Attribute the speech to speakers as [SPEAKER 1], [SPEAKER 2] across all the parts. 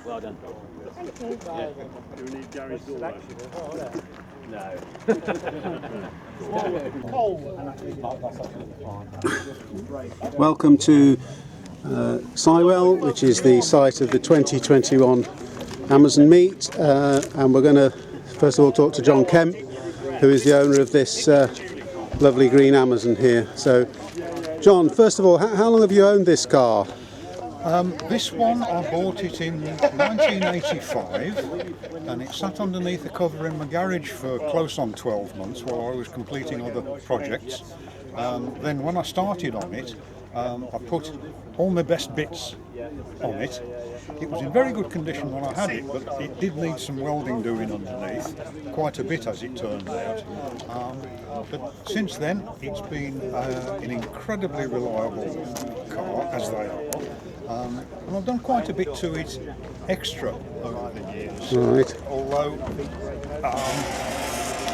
[SPEAKER 1] Well done.
[SPEAKER 2] Thank you.
[SPEAKER 1] Yeah. Do we need Gary's door? No.
[SPEAKER 3] Welcome to Sywell, which is the site of the 2021 Amazon meet, and we're going to first of all talk to John Kemp, who is the owner of this lovely green Amazon here. So, John, first of all, how long have you owned this car?
[SPEAKER 4] This one, I bought it in 1985, and it sat underneath the cover in my garage for close on 12 months while I was completing other projects. Then when I started on it, I put all my best bits on it. It was in very good condition when I had it, but it did need some welding doing underneath, quite a bit as it turned out. But since then, it's been an incredibly reliable car, as they are. And I've done quite a bit to it extra over the years.
[SPEAKER 3] Right.
[SPEAKER 4] Although,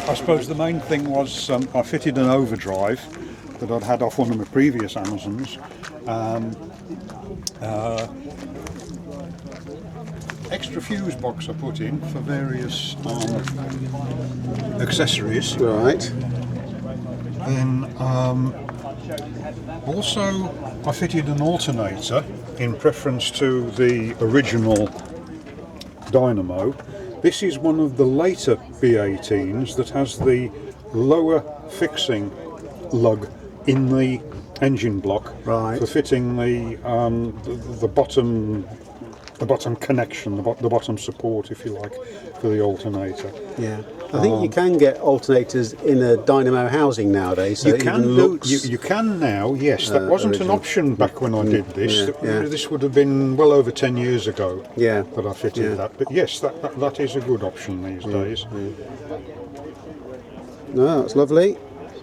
[SPEAKER 4] I suppose the main thing was I fitted an overdrive that I'd had off one of my previous Amazons. Extra fuse box I put in for various accessories.
[SPEAKER 3] Right.
[SPEAKER 4] Then also I fitted an alternator in preference to the original dynamo. This is one of the later B18s that has the lower fixing lug in the engine block,
[SPEAKER 3] Right.
[SPEAKER 4] for fitting the bottom connection, the bottom support, if you like, for the alternator.
[SPEAKER 3] Yeah. I think you can get alternators in a dynamo housing nowadays, so
[SPEAKER 4] You
[SPEAKER 3] it
[SPEAKER 4] can
[SPEAKER 3] even
[SPEAKER 4] do,
[SPEAKER 3] looks...
[SPEAKER 4] you can now, yes. That wasn't
[SPEAKER 3] original.
[SPEAKER 4] an option back when I did this.
[SPEAKER 3] Yeah.
[SPEAKER 4] This would have been well over 10 years ago
[SPEAKER 3] Yeah.
[SPEAKER 4] that I fitted
[SPEAKER 3] Yeah.
[SPEAKER 4] that. But yes, that is a good option these days.
[SPEAKER 3] No, that's lovely.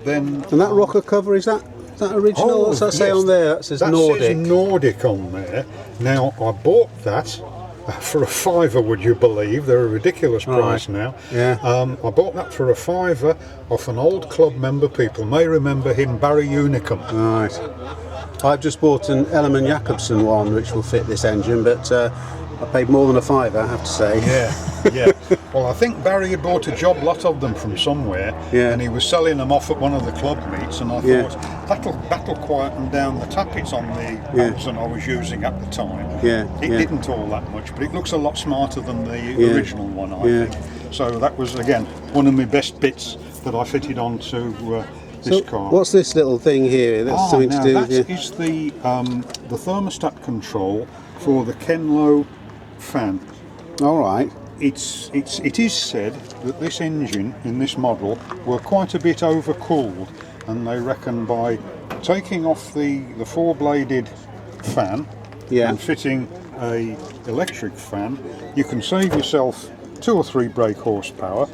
[SPEAKER 4] Then
[SPEAKER 3] And that rocker cover, is that original? What's that say
[SPEAKER 4] yes,
[SPEAKER 3] on there? That says
[SPEAKER 4] that
[SPEAKER 3] Nordic.
[SPEAKER 4] says Nordic on there. Now, I bought that for a £5, would you believe? They're a ridiculous price now.
[SPEAKER 3] Yeah.
[SPEAKER 4] I bought that for a £5 off an old club member. People may remember him, Barry Unicum.
[SPEAKER 3] Right. I've just bought an Ellerman Jacobsen one, which will fit this engine, but I paid more than a £5, I have to say.
[SPEAKER 4] Yeah, yeah. Well, I think Barry had bought a job lot of them from somewhere,
[SPEAKER 3] Yeah.
[SPEAKER 4] and he was selling them off at one of the club meets, and I
[SPEAKER 3] Yeah.
[SPEAKER 4] thought that'll quieten down the tappets on the
[SPEAKER 3] Yeah.
[SPEAKER 4] Amazon I was using at the time.
[SPEAKER 3] Yeah,
[SPEAKER 4] It
[SPEAKER 3] yeah.
[SPEAKER 4] didn't all that much, but it looks a lot smarter than the
[SPEAKER 3] Yeah.
[SPEAKER 4] original one, I
[SPEAKER 3] Yeah.
[SPEAKER 4] think. So that was, again, one of my best bits that I fitted onto this
[SPEAKER 3] So,
[SPEAKER 4] car.
[SPEAKER 3] what's this little thing here? That's something
[SPEAKER 4] now
[SPEAKER 3] to do
[SPEAKER 4] that
[SPEAKER 3] with
[SPEAKER 4] is the thermostat control for the Kenlo fan.
[SPEAKER 3] All right.
[SPEAKER 4] It is said that this engine in this model were quite a bit overcooled, and they reckon by taking off the four-bladed fan
[SPEAKER 3] Yeah.
[SPEAKER 4] and fitting a electric fan, you can save yourself 2 or 3 brake horsepower,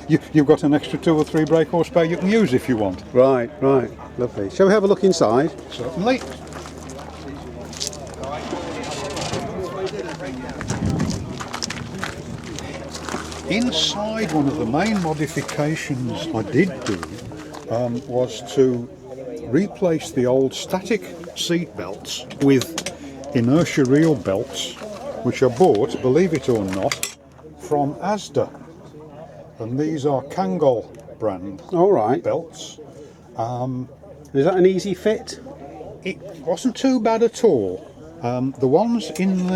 [SPEAKER 4] you've got an extra 2 or 3 brake horsepower you can use if you want.
[SPEAKER 3] Right, right. Lovely. Shall we have a look inside?
[SPEAKER 4] Certainly. Inside, one of the main modifications I did do was to replace the old static seat belts with inertia reel belts, which I bought, believe it or not, from Asda. And these are Kangol brand
[SPEAKER 3] All right.
[SPEAKER 4] belts.
[SPEAKER 3] Is that an easy fit?
[SPEAKER 4] It wasn't too bad at all. The ones in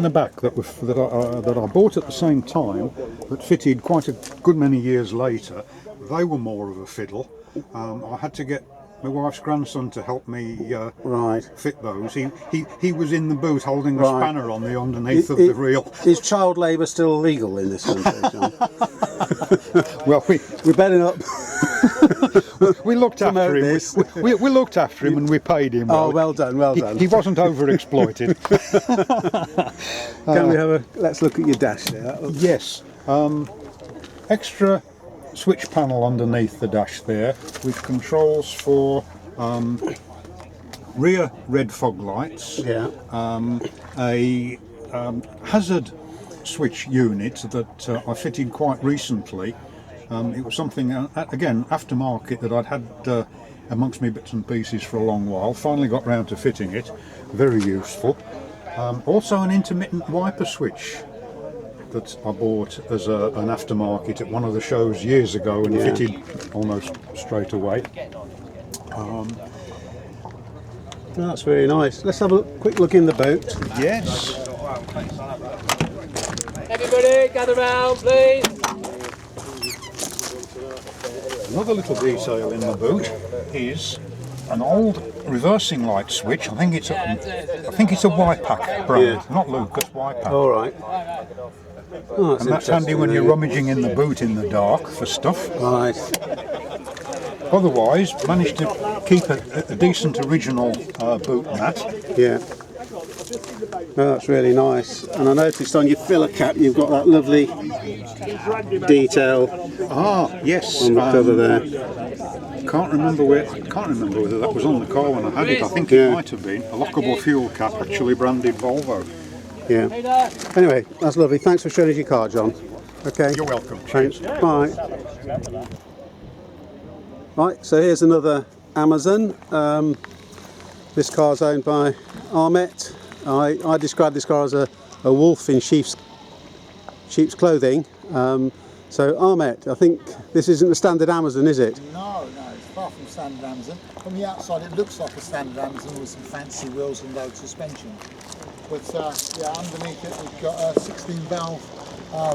[SPEAKER 4] the back that I bought at the same time, that fitted quite a good many years later, they were more of a fiddle. I had to get my wife's grandson to help me
[SPEAKER 3] Right.
[SPEAKER 4] fit those. He was in the boot holding a
[SPEAKER 3] Right.
[SPEAKER 4] spanner on the underneath of the reel.
[SPEAKER 3] Is child labour still illegal in this country, John?
[SPEAKER 4] Well,
[SPEAKER 3] We better not.
[SPEAKER 4] we looked after
[SPEAKER 3] Promote
[SPEAKER 4] him.
[SPEAKER 3] this.
[SPEAKER 4] We looked after him and we paid him.
[SPEAKER 3] Oh, well done, well done.
[SPEAKER 4] He wasn't overexploited.
[SPEAKER 3] Can we have a? Let's look at your dash there.
[SPEAKER 4] Yes. Extra switch panel underneath the dash there, which controls for rear red fog lights,
[SPEAKER 3] Yeah.
[SPEAKER 4] a hazard switch unit that I fitted quite recently. It was something, again, aftermarket, that I'd had amongst me bits and pieces for a long while. Finally got round to fitting it. Very useful. Also an intermittent wiper switch that I bought as an aftermarket at one of the shows years ago and fitted almost straight away.
[SPEAKER 3] That's very nice. Let's have a quick look in the boat.
[SPEAKER 4] Yes.
[SPEAKER 2] Everybody, gather round, please.
[SPEAKER 4] Another little detail in the boot is an old reversing light switch. I think it's a Wipac brand, not Lucas, Wipac.
[SPEAKER 3] All right. Oh,
[SPEAKER 4] And that's handy when you're rummaging in the boot in the dark for stuff.
[SPEAKER 3] Right.
[SPEAKER 4] Otherwise, managed to keep a decent original boot mat.
[SPEAKER 3] Yeah. Oh, that's really nice. And I noticed on your filler cap you've got that lovely detail
[SPEAKER 4] Ah, yes.
[SPEAKER 3] on the cover there.
[SPEAKER 4] Can't remember whether that was on the car when I had it. I think it might have been a lockable fuel cap, actually branded Volvo.
[SPEAKER 3] Yeah. Anyway, that's lovely. Thanks for showing us your car, John. Okay.
[SPEAKER 4] You're welcome.
[SPEAKER 3] Thanks. Bye. Right, so here's another Amazon. This car's owned by Ahmet. I describe this car as a wolf in sheep's clothing. So Ahmet, I think this isn't the standard Amazon, is it?
[SPEAKER 5] No, it's far from standard Amazon. From the outside it looks like a standard Amazon with some fancy wheels and low suspension. But yeah, underneath it we've got a 16 valve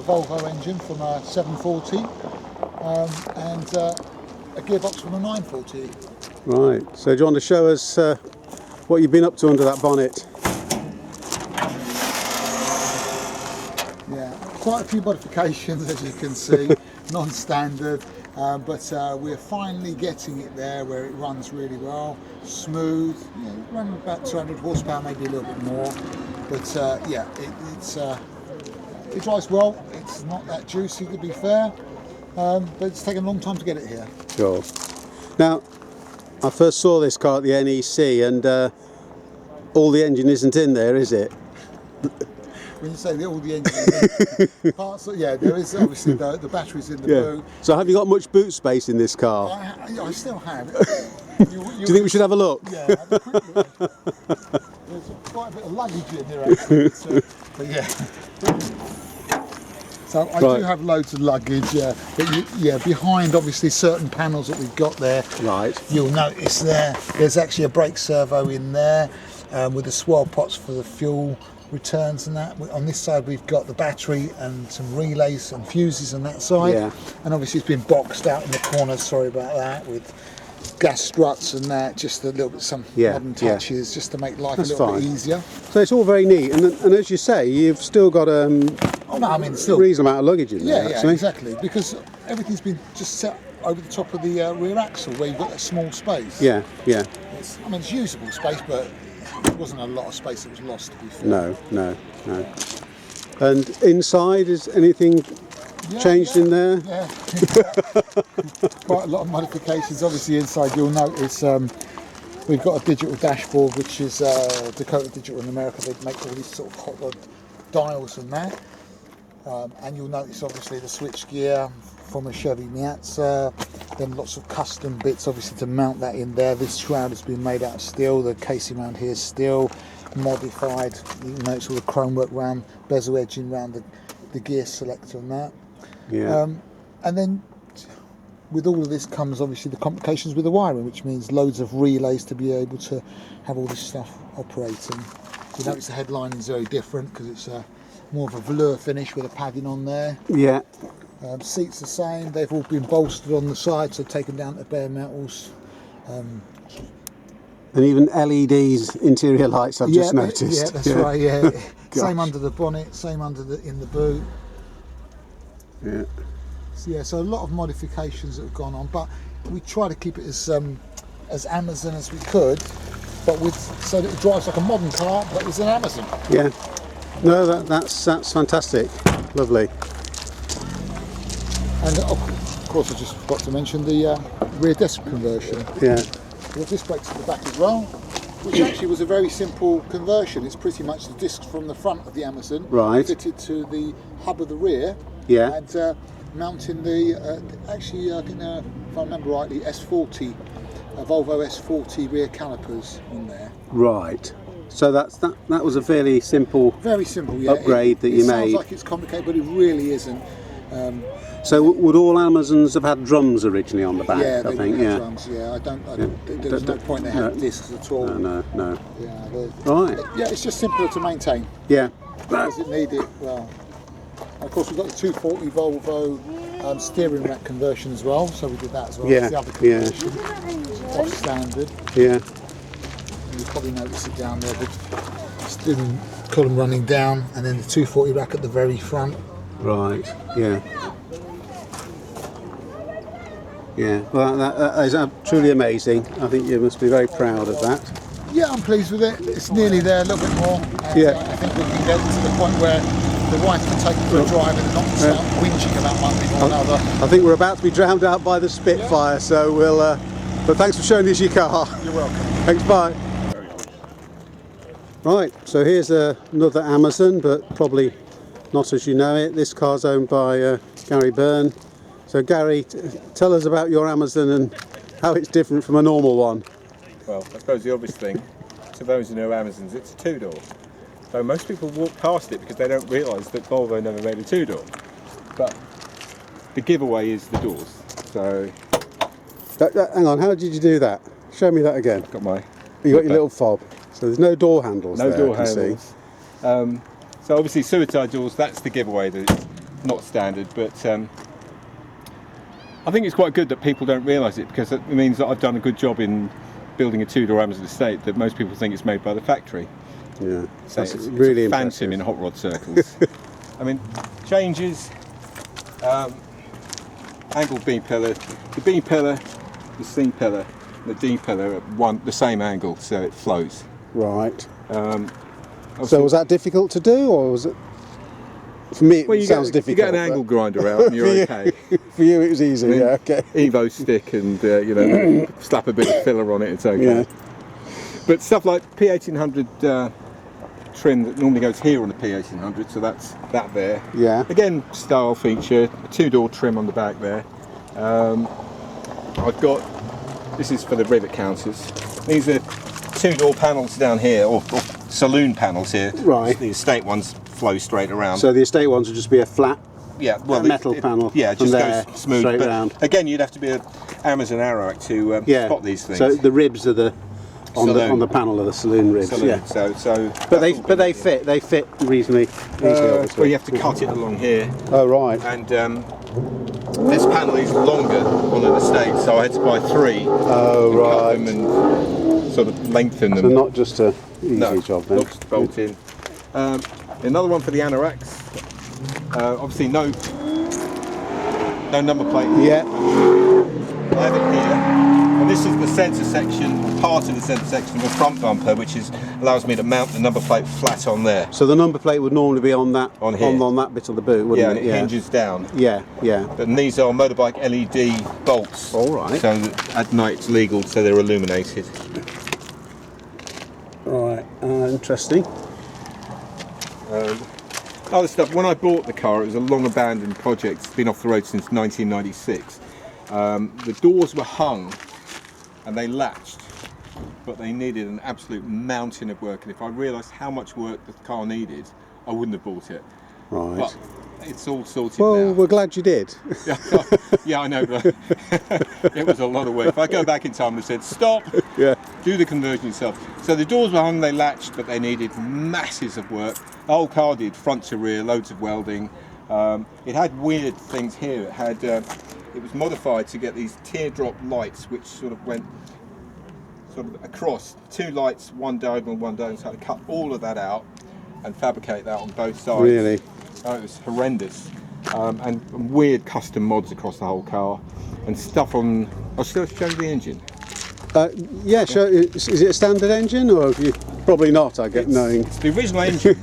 [SPEAKER 5] Volvo engine from a 740 and a gearbox from a 940.
[SPEAKER 3] Right, so do you want to show us what you've been up to under that bonnet?
[SPEAKER 5] Yeah, quite a few modifications as you can see, non-standard, but we're finally getting it there where it runs really well, smooth, running about 200 horsepower, maybe a little bit more, but yeah, it drives well. It's not that juicy to be fair, but it's taken a long time to get it here.
[SPEAKER 3] Sure. Now, I first saw this car at the NEC and all the engine isn't in there, is it?
[SPEAKER 5] When you say all the engine parts, yeah, there is obviously the batteries in the boot.
[SPEAKER 3] So have you got much boot space in this car?
[SPEAKER 5] I still have.
[SPEAKER 3] Do you think we should have a look?
[SPEAKER 5] Yeah, have a quick look. There's quite a bit of luggage in there actually, but yeah. So I do have loads of luggage, but behind obviously certain panels that we've got there, you'll notice there's actually a brake servo in there with the swirl pots for the fuel returns and that. On this side we've got the battery and some relays and fuses on that side, and obviously it's been boxed out in the corners, sorry about that, with gas struts and that, just a little bit, some modern touches just to make life a little bit easier.
[SPEAKER 3] So it's all very neat, and as you say, you've still got a reasonable amount of luggage in there.
[SPEAKER 5] Yeah, exactly, because everything's been just set over the top of the rear axle where you've got that small space.
[SPEAKER 3] Yeah.
[SPEAKER 5] It's usable space, but there wasn't a lot of space that was lost, to be fair.
[SPEAKER 3] No. And inside, is anything changed in there?
[SPEAKER 5] Yeah. Quite a lot of modifications. Obviously inside you'll notice we've got a digital dashboard, which is Dakota Digital in America. They make all these sort of hot rod dials and that. And you'll notice obviously the switch gear from a Chevy Miata, then lots of custom bits obviously to mount that in there. This shroud has been made out of steel, the casing around here is steel, modified. You notice all the chrome work around, bezel edging around the gear selector and that. And then with all of this comes obviously the complications with the wiring, which means loads of relays to be able to have all this stuff operating. You notice the headline is very different because it's more of a velour finish with a padding on there.
[SPEAKER 3] Yeah.
[SPEAKER 5] Seats the same, they've all been bolstered on the sides, so taken down to bare metals.
[SPEAKER 3] And even LEDs, interior lights, I've just noticed.
[SPEAKER 5] Yeah, that's right, yeah. Same under the bonnet, same in the boot.
[SPEAKER 3] Yeah.
[SPEAKER 5] So a lot of modifications that have gone on, but we try to keep it as Amazon as we could, but so that it drives like a modern car, but it's an Amazon.
[SPEAKER 3] Yeah. No, that's fantastic. Lovely.
[SPEAKER 5] And of course I just forgot to mention the rear disc conversion.
[SPEAKER 3] Yeah.
[SPEAKER 5] With disc brakes at the back as well, which actually was a very simple conversion. It's pretty much the discs from the front of the Amazon fitted to the hub of the rear.
[SPEAKER 3] Yeah.
[SPEAKER 5] And mounting the, actually I think if I remember rightly, S40 Volvo S40 rear calipers on there.
[SPEAKER 3] Right. So that was a fairly simple
[SPEAKER 5] Very simple, yeah.
[SPEAKER 3] upgrade that you
[SPEAKER 5] It
[SPEAKER 3] made.
[SPEAKER 5] sounds like it's complicated, but it really isn't.
[SPEAKER 3] So would all Amazons have had drums originally on the back?
[SPEAKER 5] Yeah,
[SPEAKER 3] I
[SPEAKER 5] they
[SPEAKER 3] think.
[SPEAKER 5] would have
[SPEAKER 3] Yeah.
[SPEAKER 5] drums. Yeah, there was no point they had discs at all.
[SPEAKER 3] No.
[SPEAKER 5] Yeah,
[SPEAKER 3] Right.
[SPEAKER 5] yeah, it's just simpler to maintain.
[SPEAKER 3] Yeah.
[SPEAKER 5] Does it need it? Well, of course we've got the 240 Volvo steering rack conversion as well, so we did that as well.
[SPEAKER 3] Yeah,
[SPEAKER 5] It's the other conversion, off standard.
[SPEAKER 3] Yeah.
[SPEAKER 5] You probably notice it down there, the steering column running down, and then the 240 rack at the very front.
[SPEAKER 3] Right. Yeah. Yeah. Well, that is truly amazing. I think you must be very proud of that.
[SPEAKER 5] Yeah, I'm pleased with it. It's nearly there, a little bit more. And,
[SPEAKER 3] Yeah.
[SPEAKER 5] I think we can get to the point where the wife can take it for a drive and not start whinging about one thing or another.
[SPEAKER 3] I think we're about to be drowned out by the Spitfire, so we'll. But thanks for showing us your car.
[SPEAKER 5] You're welcome.
[SPEAKER 3] Thanks. Bye. Right. So here's another Amazon, but probably not as you know it. This car's owned by Gary Byrne. So Gary, tell us about your Amazon and how it's different from a normal one.
[SPEAKER 2] Well, I suppose the obvious thing, to those who know Amazons, it's a two-door. So most people walk past it because they don't realise that Volvo never made a two-door. But the giveaway is the doors. So
[SPEAKER 3] Hang on, how did you do that? Show me that again.
[SPEAKER 2] I've got my...
[SPEAKER 3] You got your little fob. So there's no door handles
[SPEAKER 2] No
[SPEAKER 3] there,
[SPEAKER 2] door
[SPEAKER 3] I can see.
[SPEAKER 2] handles. So obviously suicide doors, that's the giveaway, that it's not standard, but I think it's quite good that people don't realise it, because it means that I've done a good job in building a two-door Amazon estate that most people think it's made by the factory.
[SPEAKER 3] Yeah,
[SPEAKER 2] So
[SPEAKER 3] that's
[SPEAKER 2] it's
[SPEAKER 3] really
[SPEAKER 2] a
[SPEAKER 3] impressive.
[SPEAKER 2] phantom in hot rod circles. I mean, changes, angled B pillar, the B pillar, the C pillar, the D pillar at the same angle, so it flows.
[SPEAKER 3] Right.
[SPEAKER 2] Obviously-
[SPEAKER 3] So was that difficult to do, or was it? For me,
[SPEAKER 2] Well,
[SPEAKER 3] it
[SPEAKER 2] you
[SPEAKER 3] sounds difficult.
[SPEAKER 2] You get an angle grinder out and you're okay.
[SPEAKER 3] For you, it was easy.
[SPEAKER 2] I mean,
[SPEAKER 3] Yeah. Okay.
[SPEAKER 2] Evo stick and slap a bit of filler on it, it's okay.
[SPEAKER 3] Yeah.
[SPEAKER 2] But stuff like P1800 trim that normally goes here on the P1800, so that's that there.
[SPEAKER 3] Yeah.
[SPEAKER 2] Again, style feature, a two-door trim on the back there. I've got, this is for the rivet counters. These are two-door panels down here, or saloon panels here.
[SPEAKER 3] Right.
[SPEAKER 2] The estate ones flow straight around.
[SPEAKER 3] So the estate ones would just be a flat
[SPEAKER 2] well,
[SPEAKER 3] metal panel.
[SPEAKER 2] Yeah, it
[SPEAKER 3] from
[SPEAKER 2] just
[SPEAKER 3] there,
[SPEAKER 2] goes smooth.
[SPEAKER 3] straight
[SPEAKER 2] But
[SPEAKER 3] round.
[SPEAKER 2] again, you'd have to be an Amazon Arawak to spot these things.
[SPEAKER 3] So the ribs are the
[SPEAKER 2] Saloon.
[SPEAKER 3] on the panel are the saloon ribs.
[SPEAKER 2] Saloon.
[SPEAKER 3] Yeah.
[SPEAKER 2] So
[SPEAKER 3] But they fit reasonably easily. Obviously.
[SPEAKER 2] well, you have to cut it along here,
[SPEAKER 3] Oh right.
[SPEAKER 2] and this panel is longer on an estate, so I had to buy three.
[SPEAKER 3] Oh
[SPEAKER 2] and
[SPEAKER 3] right.
[SPEAKER 2] cut them and sort of lengthen them.
[SPEAKER 3] So not just a easy
[SPEAKER 2] no,
[SPEAKER 3] job then.
[SPEAKER 2] not just bolt in. Another one for the anoraks. Obviously, no number plate.
[SPEAKER 3] Yeah.
[SPEAKER 2] I have it here, and this is the centre section, part of the centre section of the front bumper, which allows me to mount the number plate flat on there.
[SPEAKER 3] So the number plate would normally be on that
[SPEAKER 2] On here.
[SPEAKER 3] on that bit of the boot, wouldn't
[SPEAKER 2] Yeah,
[SPEAKER 3] it?
[SPEAKER 2] and it hinges down.
[SPEAKER 3] Yeah. Yeah.
[SPEAKER 2] And these are motorbike LED bolts.
[SPEAKER 3] All right.
[SPEAKER 2] So that at night it's legal, so they're illuminated.
[SPEAKER 3] Right. Interesting.
[SPEAKER 2] Other stuff, when I bought the car, it was a long abandoned project. It's been off the road since 1996. The doors were hung and they latched, but they needed an absolute mountain of work. And if I realised how much work the car needed, I wouldn't have bought it.
[SPEAKER 3] Right.
[SPEAKER 2] But it's all sorted
[SPEAKER 3] Well,
[SPEAKER 2] now.
[SPEAKER 3] we're glad you did.
[SPEAKER 2] Yeah, I know, but it was a lot of work. If I go back in time and said, stop,
[SPEAKER 3] Yeah.
[SPEAKER 2] do the conversion yourself. So the doors were hung, they latched, but they needed masses of work. The whole car did, front to rear, loads of welding. It had weird things here. It had, it was modified to get these teardrop lights, which sort of went sort of across. Two lights, one diagonal, one diagonal. So I had to cut all of that out and fabricate that on both sides.
[SPEAKER 3] Really?
[SPEAKER 2] Oh, it was horrendous. And weird custom mods across the whole car. And stuff on... I'll still show you the engine.
[SPEAKER 3] Yeah. Sure. Is it a standard engine, or have you probably not? I get knowing.
[SPEAKER 2] It's the original engine,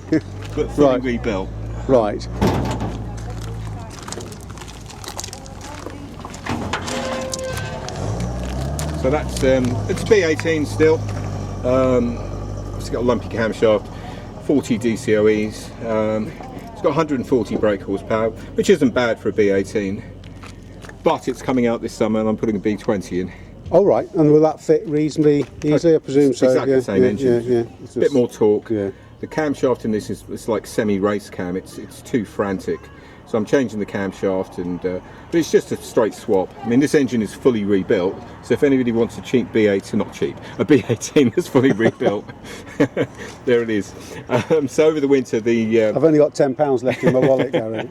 [SPEAKER 2] but fully
[SPEAKER 3] Right.
[SPEAKER 2] rebuilt.
[SPEAKER 3] Right.
[SPEAKER 2] So that's it's a B18 still. It's got a lumpy camshaft, 40 DCOEs. It's got 140 brake horsepower, which isn't bad for a B18. But it's coming out this summer, and I'm putting a B20 in.
[SPEAKER 3] Oh right, and will that fit reasonably easily? I presume so.
[SPEAKER 2] Exactly
[SPEAKER 3] yeah,
[SPEAKER 2] the same
[SPEAKER 3] yeah,
[SPEAKER 2] engine.
[SPEAKER 3] Yeah, yeah.
[SPEAKER 2] A bit more torque.
[SPEAKER 3] Yeah.
[SPEAKER 2] The camshaft in this is like semi-race cam. It's too frantic, so I'm changing the camshaft, and but it's just a straight swap. I mean, this engine is fully rebuilt, so if anybody wants a cheap B8, not cheap, a B18 that's fully rebuilt, there it is. So over the winter,
[SPEAKER 3] I've only got £10 left in my wallet, Gary.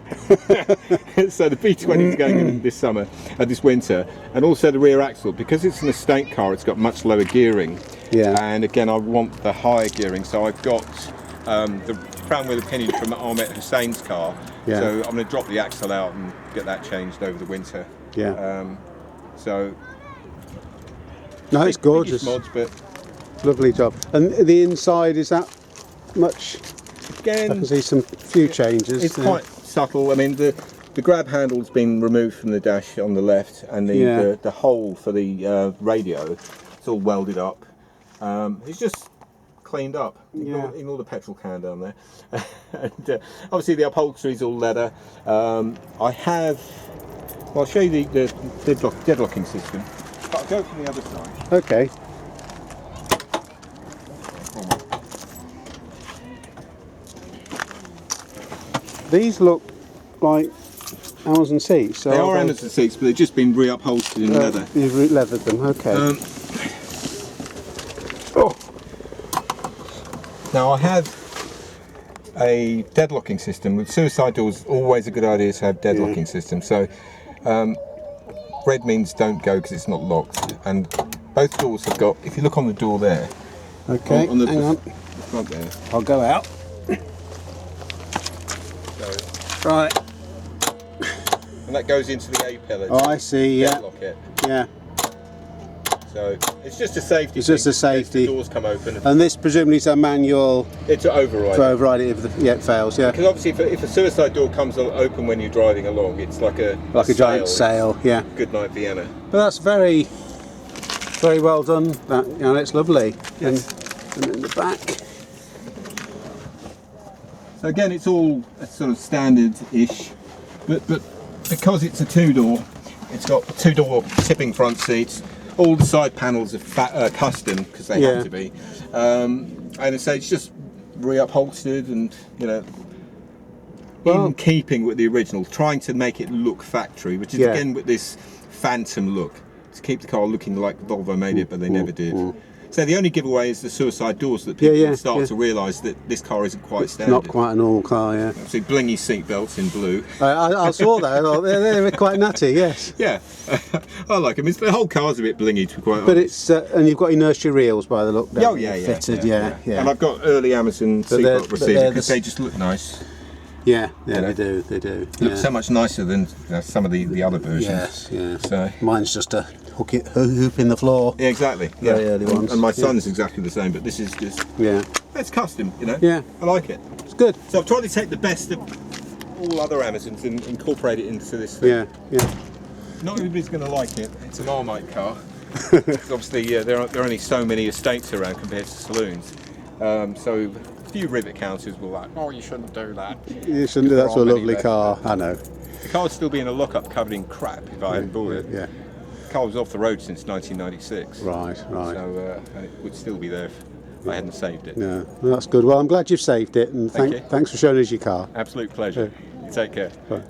[SPEAKER 2] so the B20 is going in this summer, this winter, and also the rear axle, because it's an estate car, it's got much lower gearing.
[SPEAKER 3] Yeah.
[SPEAKER 2] And again, I want the higher gearing, so I've got the crown wheel pinion from Ahmet Hussein's car.
[SPEAKER 3] Yeah.
[SPEAKER 2] So I'm going to drop the axle out and get that changed over the winter.
[SPEAKER 3] Yeah.
[SPEAKER 2] So
[SPEAKER 3] No, it's gorgeous.
[SPEAKER 2] mods, but
[SPEAKER 3] Lovely job. And the inside, is that much? I
[SPEAKER 2] again,
[SPEAKER 3] can see some few changes.
[SPEAKER 2] it's quite subtle. I mean, the grab handle's been removed from the dash on the left, and the hole for the radio, it's all welded up. It's just cleaned up. Ignore the petrol can down there. And obviously the upholstery's all leather. I have. Well, I'll show you the deadlocking system. But I'll go from the other side.
[SPEAKER 3] Okay. These look like Amazon seats. So
[SPEAKER 2] They are Amazon seats, but they've just been re-upholstered in leather.
[SPEAKER 3] You've leathered them, okay.
[SPEAKER 2] Now I have a deadlocking system. With suicide doors, always a good idea to have deadlocking system. So red means don't go because it's not locked. And both doors have got, if you look on the door there,
[SPEAKER 3] Okay,
[SPEAKER 2] on the
[SPEAKER 3] hang on.
[SPEAKER 2] front there.
[SPEAKER 3] I'll go out.
[SPEAKER 2] So,
[SPEAKER 3] Right.
[SPEAKER 2] and that goes into the A pillar.
[SPEAKER 3] Oh, I see, yeah.
[SPEAKER 2] Deadlock it.
[SPEAKER 3] Yeah.
[SPEAKER 2] So it's just a safety.
[SPEAKER 3] It's just
[SPEAKER 2] thing,
[SPEAKER 3] a safety.
[SPEAKER 2] in case the doors come open.
[SPEAKER 3] And this presumably is a manual
[SPEAKER 2] It's an override.
[SPEAKER 3] for overriding if it fails, yeah.
[SPEAKER 2] Because obviously, if a suicide door comes open when you're driving along, it's like a
[SPEAKER 3] Giant sail, yeah.
[SPEAKER 2] Good night, Vienna.
[SPEAKER 3] But that's very well done. That, you know, it's lovely.
[SPEAKER 2] Yes.
[SPEAKER 3] And in the back.
[SPEAKER 2] So again, it's all sort of standard-ish, but because it's a two-door, it's got two-door tipping front seats. All the side panels are custom because they have to be, and so it's just re-upholstered and in keeping with the original, trying to make it look factory, which is again with this phantom look, to keep the car looking like Volvo made it, but they never did. So the only giveaway is the suicide doors that people start to realise that this car isn't quite standard.
[SPEAKER 3] Not quite an all car, yeah.
[SPEAKER 2] So blingy seat belts in blue.
[SPEAKER 3] I saw that. I thought they're quite nutty, yes.
[SPEAKER 2] Yeah, I like them. The whole car's a bit blingy, to be quite honest.
[SPEAKER 3] But it's and you've got inertia reels by the look.
[SPEAKER 2] Oh yeah,
[SPEAKER 3] fitted,
[SPEAKER 2] yeah. And I've got early Amazon seatbelt receivers because they just look nice.
[SPEAKER 3] Yeah, they do. They do.
[SPEAKER 2] Look so much nicer than some of the other versions.
[SPEAKER 3] Yes, yeah.
[SPEAKER 2] So
[SPEAKER 3] mine's just a hoop in the floor.
[SPEAKER 2] yeah, exactly.
[SPEAKER 3] Very early ones.
[SPEAKER 2] And my son's exactly the same, but this is just it's custom,
[SPEAKER 3] Yeah,
[SPEAKER 2] I like it.
[SPEAKER 3] it's good.
[SPEAKER 2] So I've tried to take the best of all other Amazons and incorporate it into this thing.
[SPEAKER 3] Yeah.
[SPEAKER 2] Not everybody's going to like it. It's a Marmite car. Obviously, there are only so many estates around compared to saloons. So a few rivet counters will like, oh, you shouldn't do that.
[SPEAKER 3] You shouldn't do that to a lovely car. I know.
[SPEAKER 2] The car would still be in a lockup covered in crap if I hadn't bought it.
[SPEAKER 3] Yeah.
[SPEAKER 2] The car was off the road since 1996.
[SPEAKER 3] Right.
[SPEAKER 2] So and it would still be there if I hadn't saved it.
[SPEAKER 3] Yeah, well, that's good. Well, I'm glad you've saved it, and
[SPEAKER 2] Thank you.
[SPEAKER 3] thanks for showing us your car.
[SPEAKER 2] Absolute pleasure. You take care.
[SPEAKER 3] Bye.